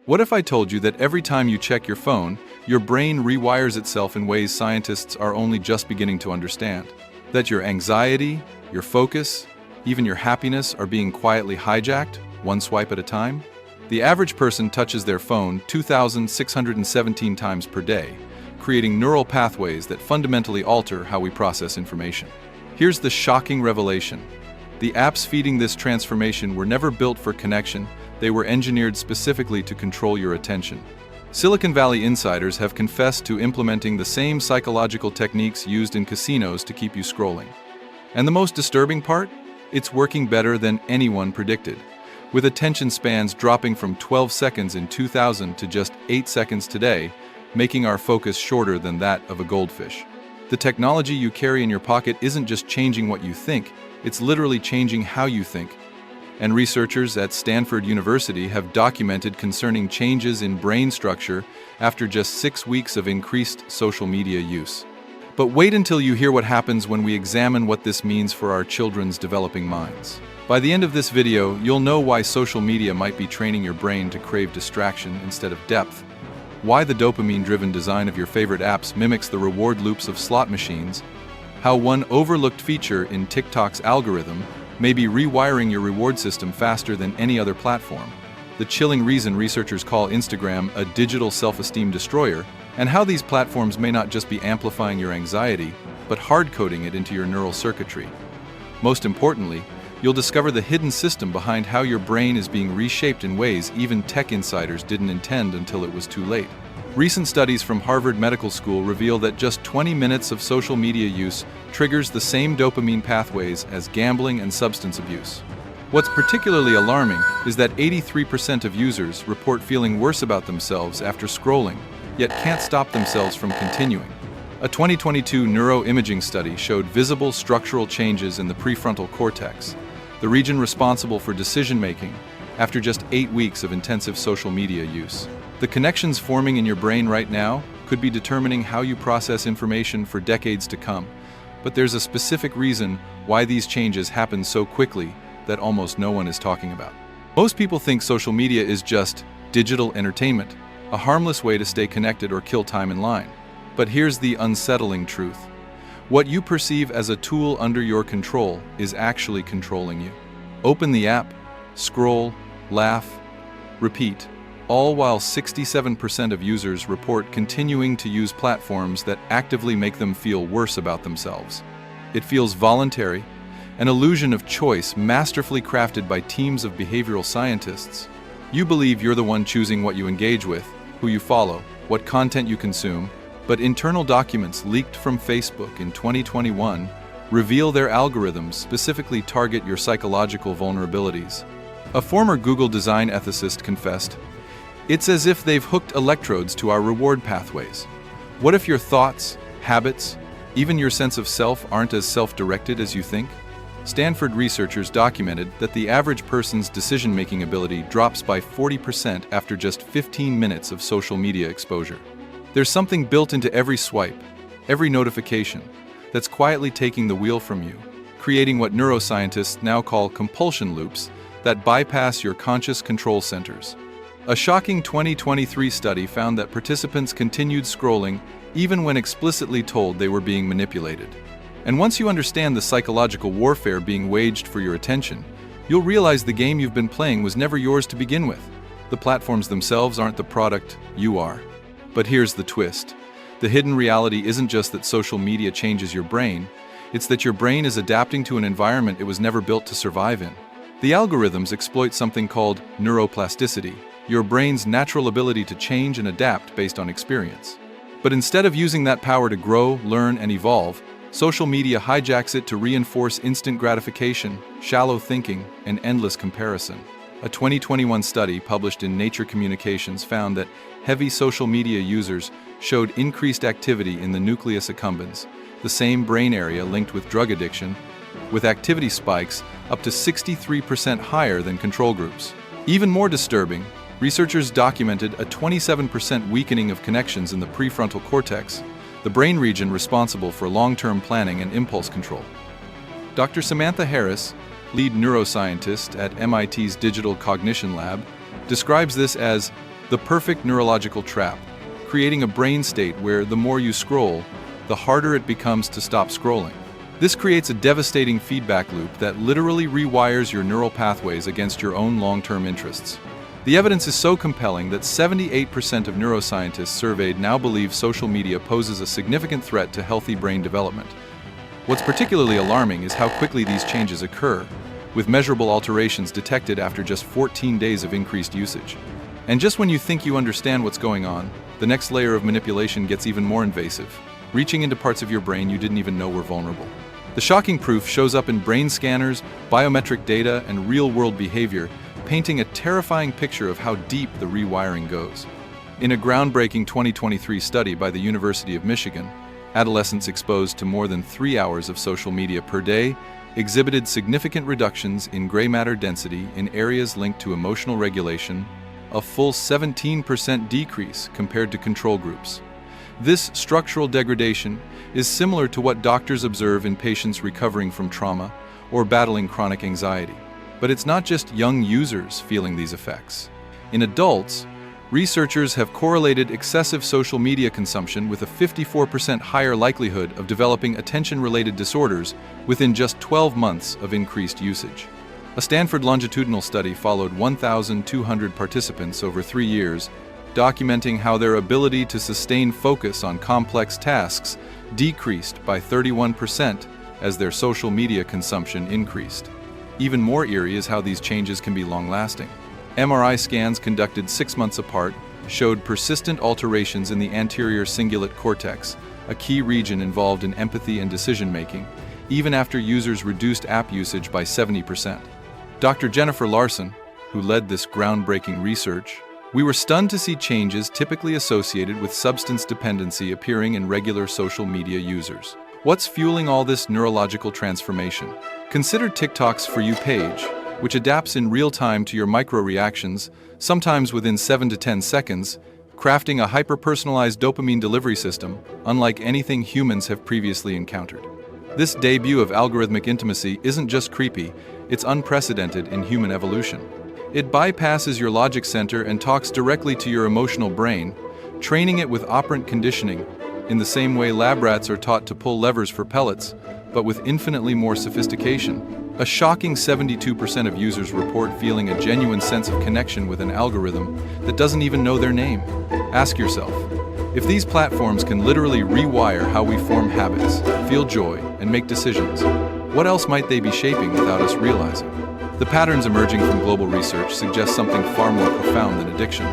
What if I told you that every time you check your phone, your brain rewires itself in ways scientists are only just beginning to understand? That your anxiety, your focus, even your happiness are being quietly hijacked, one swipe at a time? The average person touches their phone 2,617 times per day, creating neural pathways that fundamentally alter how we process information. Here's the shocking revelation. The apps feeding this transformation were never built for connection, they were engineered specifically to control your attention. Silicon Valley insiders have confessed to implementing the same psychological techniques used in casinos to keep you scrolling. And the most disturbing part? It's working better than anyone predicted, with attention spans dropping from 12 seconds in 2000 to just 8 seconds today, making our focus shorter than that of a goldfish. The technology you carry in your pocket isn't just changing what you think, it's literally changing how you think. And researchers at Stanford University have documented concerning changes in brain structure after just 6 weeks of increased social media use. But wait until you hear what happens when we examine what this means for our children's developing minds. By the end of this video, you'll know why social media might be training your brain to crave distraction instead of depth, why the dopamine-driven design of your favorite apps mimics the reward loops of slot machines, how one overlooked feature in TikTok's algorithm may be rewiring your reward system faster than any other platform, the chilling reason researchers call Instagram a digital self-esteem destroyer, and how these platforms may not just be amplifying your anxiety, but hard-coding it into your neural circuitry. Most importantly, you'll discover the hidden system behind how your brain is being reshaped in ways even tech insiders didn't intend until it was too late. Recent studies from Harvard Medical School reveal that just 20 minutes of social media use triggers the same dopamine pathways as gambling and substance abuse. What's particularly alarming is that 83% of users report feeling worse about themselves after scrolling, yet can't stop themselves from continuing. A 2022 neuroimaging study showed visible structural changes in the prefrontal cortex, the region responsible for decision-making, after just 8 weeks of intensive social media use. The connections forming in your brain right now could be determining how you process information for decades to come, but there's a specific reason why these changes happen so quickly that almost no one is talking about. Most people think social media is just digital entertainment, a harmless way to stay connected or kill time in line. But here's the unsettling truth. What you perceive as a tool under your control is actually controlling you. Open the app, scroll, laugh, repeat, all while 67% of users report continuing to use platforms that actively make them feel worse about themselves. It feels voluntary, an illusion of choice masterfully crafted by teams of behavioral scientists. You believe you're the one choosing what you engage with, who you follow, what content you consume, but internal documents leaked from Facebook in 2021 reveal their algorithms specifically target your psychological vulnerabilities. A former Google design ethicist confessed, "It's as if they've hooked electrodes to our reward pathways. What if your thoughts, habits, even your sense of self aren't as self-directed as you think?" Stanford researchers documented that the average person's decision-making ability drops by 40% after just 15 minutes of social media exposure. There's something built into every swipe, every notification, that's quietly taking the wheel from you, creating what neuroscientists now call compulsion loops that bypass your conscious control centers. A shocking 2023 study found that participants continued scrolling even when explicitly told they were being manipulated. And once you understand the psychological warfare being waged for your attention, you'll realize the game you've been playing was never yours to begin with. The platforms themselves aren't the product, you are. But here's the twist. The hidden reality isn't just that social media changes your brain, it's that your brain is adapting to an environment it was never built to survive in. The algorithms exploit something called neuroplasticity, your brain's natural ability to change and adapt based on experience. But instead of using that power to grow, learn, and evolve, social media hijacks it to reinforce instant gratification, shallow thinking, and endless comparison. A 2021 study published in Nature Communications found that heavy social media users showed increased activity in the nucleus accumbens, the same brain area linked with drug addiction, with activity spikes up to 63% higher than control groups. Even more disturbing, researchers documented a 27% weakening of connections in the prefrontal cortex, the brain region responsible for long-term planning and impulse control. Dr. Samantha Harris, lead neuroscientist at MIT's Digital Cognition Lab, describes this as The perfect neurological trap, creating a brain state where the more you scroll, the harder it becomes to stop scrolling. This creates a devastating feedback loop that literally rewires your neural pathways against your own long-term interests. The evidence is so compelling that 78% of neuroscientists surveyed now believe social media poses a significant threat to healthy brain development. What's particularly alarming is how quickly these changes occur, with measurable alterations detected after just 14 days of increased usage. And just when you think you understand what's going on, the next layer of manipulation gets even more invasive, reaching into parts of your brain you didn't even know were vulnerable. The shocking proof shows up in brain scanners, biometric data, and real-world behavior, painting a terrifying picture of how deep the rewiring goes. In a groundbreaking 2023 study by the University of Michigan, adolescents exposed to more than 3 hours of social media per day exhibited significant reductions in gray matter density in areas linked to emotional regulation, a full 17% decrease compared to control groups. This structural degradation is similar to what doctors observe in patients recovering from trauma or battling chronic anxiety. But it's not just young users feeling these effects. In adults, researchers have correlated excessive social media consumption with a 54% higher likelihood of developing attention-related disorders within just 12 months of increased usage. A Stanford longitudinal study followed 1,200 participants over 3 years, documenting how their ability to sustain focus on complex tasks decreased by 31% as their social media consumption increased. Even more eerie is how these changes can be long-lasting. MRI scans conducted 6 months apart showed persistent alterations in the anterior cingulate cortex, a key region involved in empathy and decision-making, even after users reduced app usage by 70%. Dr. Jennifer Larson, who led this groundbreaking research, we were stunned to see changes typically associated with substance dependency appearing in regular social media users. What's fueling all this neurological transformation? Consider TikTok's For You page, which adapts in real time to your micro-reactions, sometimes within 7 to 10 seconds, crafting a hyper-personalized dopamine delivery system unlike anything humans have previously encountered. This debut of algorithmic intimacy isn't just creepy, it's unprecedented in human evolution. It bypasses your logic center and talks directly to your emotional brain, training it with operant conditioning, in the same way lab rats are taught to pull levers for pellets, but with infinitely more sophistication. A shocking 72% of users report feeling a genuine sense of connection with an algorithm that doesn't even know their name. Ask yourself, if these platforms can literally rewire how we form habits, feel joy, and make decisions, what else might they be shaping without us realizing? The patterns emerging from global research suggest something far more profound than addiction.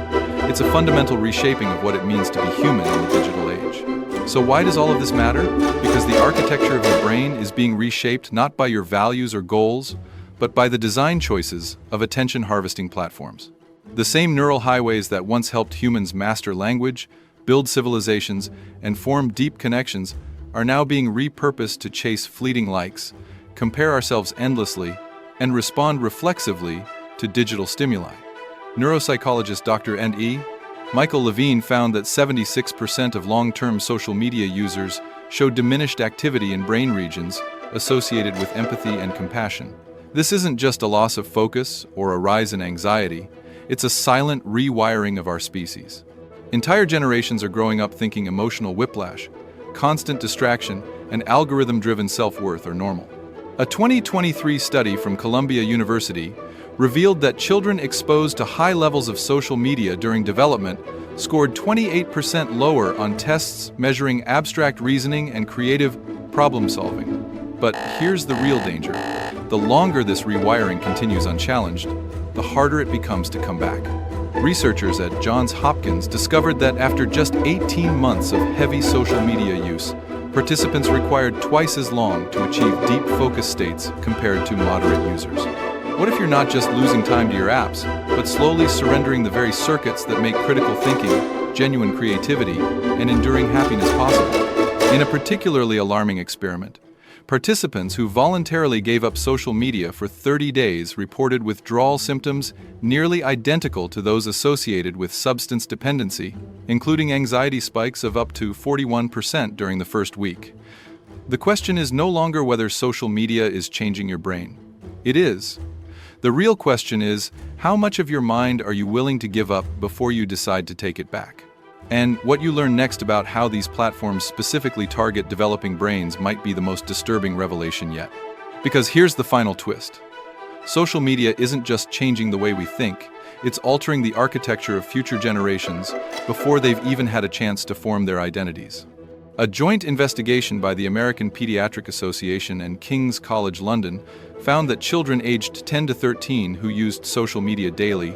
It's a fundamental reshaping of what it means to be human in the digital age. So why does all of this matter? Because the architecture of your brain is being reshaped not by your values or goals, but by the design choices of attention harvesting platforms. The same neural highways that once helped humans master language, build civilizations, and form deep connections are now being repurposed to chase fleeting likes, compare ourselves endlessly, and respond reflexively to digital stimuli. Neuropsychologist Dr. N.E. Michael Levine found that 76% of long-term social media users showed diminished activity in brain regions associated with empathy and compassion. This isn't just a loss of focus or a rise in anxiety, it's a silent rewiring of our species. Entire generations are growing up thinking emotional whiplash, constant distraction, and algorithm-driven self-worth are normal. A 2023 study from Columbia University revealed that children exposed to high levels of social media during development scored 28% lower on tests measuring abstract reasoning and creative problem-solving. But here's the real danger. The longer this rewiring continues unchallenged, the harder it becomes to come back. Researchers at Johns Hopkins discovered that after just 18 months of heavy social media use, participants required twice as long to achieve deep focus states compared to moderate users. What if you're not just losing time to your apps, but slowly surrendering the very circuits that make critical thinking, genuine creativity, and enduring happiness possible? In a particularly alarming experiment, participants who voluntarily gave up social media for 30 days reported withdrawal symptoms nearly identical to those associated with substance dependency, including anxiety spikes of up to 41% during the first week. The question is no longer whether social media is changing your brain. It is. The real question is, how much of your mind are you willing to give up before you decide to take it back? And what you learn next about how these platforms specifically target developing brains might be the most disturbing revelation yet. Because here's the final twist. Social media isn't just changing the way we think, it's altering the architecture of future generations before they've even had a chance to form their identities. A joint investigation by the American Pediatric Association and King's College London found that children aged 10 to 13 who used social media daily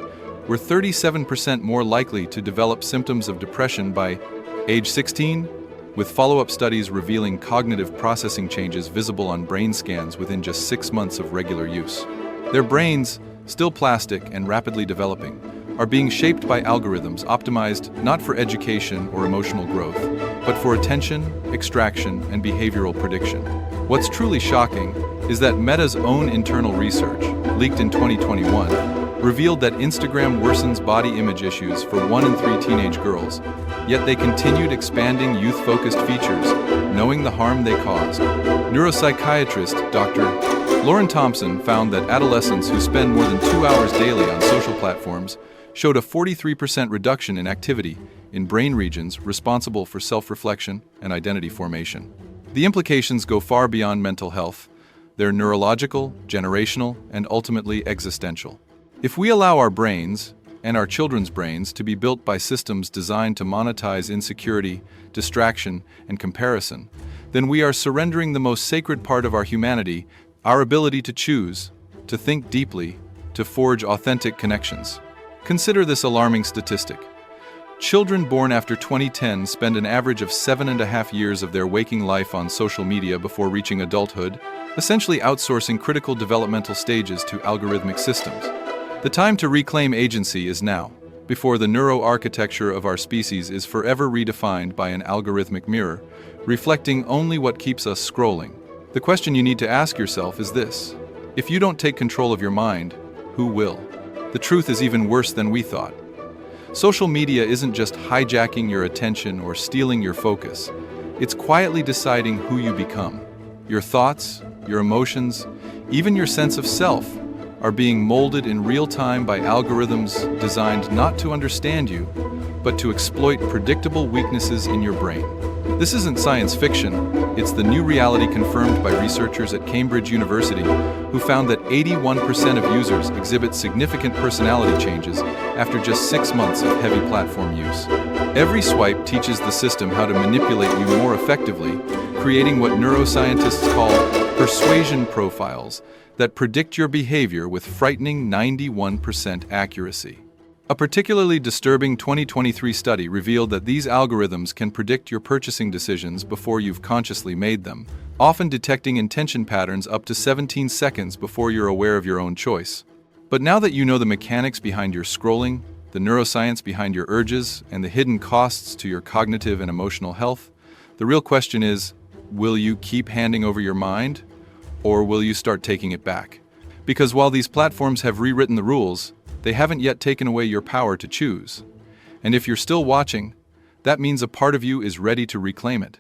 were 37% more likely to develop symptoms of depression by age 16, with follow-up studies revealing cognitive processing changes visible on brain scans within just 6 months of regular use. Their brains, still plastic and rapidly developing, are being shaped by algorithms optimized not for education or emotional growth, but for attention, extraction, and behavioral prediction. What's truly shocking is that Meta's own internal research, leaked in 2021, revealed that Instagram worsens body image issues for 1 in 3 teenage girls, yet they continued expanding youth-focused features, knowing the harm they caused. Neuropsychiatrist Dr. Lauren Thompson found that adolescents who spend more than 2 hours daily on social platforms showed a 43% reduction in activity in brain regions responsible for self-reflection and identity formation. The implications go far beyond mental health. They're neurological, generational, and ultimately existential. If we allow our brains, and our children's brains, to be built by systems designed to monetize insecurity, distraction, and comparison, then we are surrendering the most sacred part of our humanity, our ability to choose, to think deeply, to forge authentic connections. Consider this alarming statistic. Children born after 2010 spend an average of 7.5 years of their waking life on social media before reaching adulthood, essentially outsourcing critical developmental stages to algorithmic systems. The time to reclaim agency is now, before the neuroarchitecture of our species is forever redefined by an algorithmic mirror, reflecting only what keeps us scrolling. The question you need to ask yourself is this: if you don't take control of your mind, who will? The truth is even worse than we thought. Social media isn't just hijacking your attention or stealing your focus. It's quietly deciding who you become. Your thoughts, your emotions, even your sense of self are being molded in real time by algorithms designed not to understand you, but to exploit predictable weaknesses in your brain. This isn't science fiction, it's the new reality confirmed by researchers at Cambridge University, who found that 81% of users exhibit significant personality changes after just 6 months of heavy platform use. Every swipe teaches the system how to manipulate you more effectively, creating what neuroscientists call persuasion profiles that predict your behavior with frightening 91% accuracy. A particularly disturbing 2023 study revealed that these algorithms can predict your purchasing decisions before you've consciously made them, often detecting intention patterns up to 17 seconds before you're aware of your own choice. But now that you know the mechanics behind your scrolling, the neuroscience behind your urges, and the hidden costs to your cognitive and emotional health, the real question is, will you keep handing over your mind? Or will you start taking it back? Because while these platforms have rewritten the rules, they haven't yet taken away your power to choose. And if you're still watching, that means a part of you is ready to reclaim it.